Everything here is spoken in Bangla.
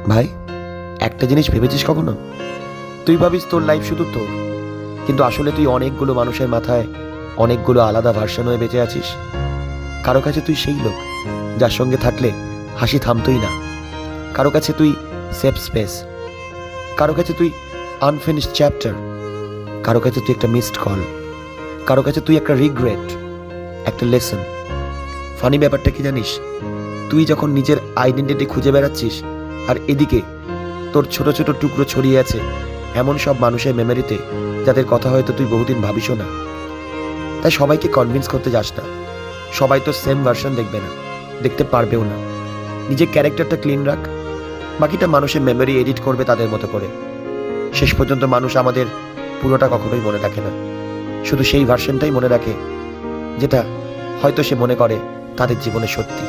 ভাই, একটা জিনিস ভেবেছিস কখনো? তুই ভাবিস তোর লাইফ শুধু তোর, কিন্তু আসলে তুই অনেকগুলো মানুষের মাথায় অনেকগুলো আলাদা ভার্সন হয়ে বেঁচে আছিস। কারো কাছে তুই সেই লোক যার সঙ্গে থাকলে হাসি থামতই না, কারো কাছে তুই সেফ স্পেস, কারো কাছে তুই আনফিনিশড চ্যাপ্টার, কারো কাছে তুই একটা মিসড কল, কারো কাছে তুই একটা রিগ্রেট, একটা লেসন। ফানি ব্যাপারটা কি জানিস? তুই যখন নিজের আইডেন্টিটি খুঁজে বেড়াচ্ছিস, আর এদিকে তোর ছোট ছোট টুকরো ছড়িয়ে আছে এমন সব মানুষের মেমোরিতে যাদের কথা হয়তো তুই বহুদিন ভাবিসও না। তাই সবাইকে কনভিন্স করতে যাস না, সবাই তো সেম ভার্সন দেখবে না, দেখতে পারবেও না। নিজের ক্যারেক্টারটা ক্লিন রাখ, বাকিটা মানুষের মেমোরি এডিট করবে তাদের মতো করে। শেষ পর্যন্ত মানুষ আমাদের পুরোটা কখনোই মনে রাখে না, শুধু সেই ভার্সনটাই মনে রাখে যেটা হয়তো সে মনে করে তাদের জীবনে সত্যি।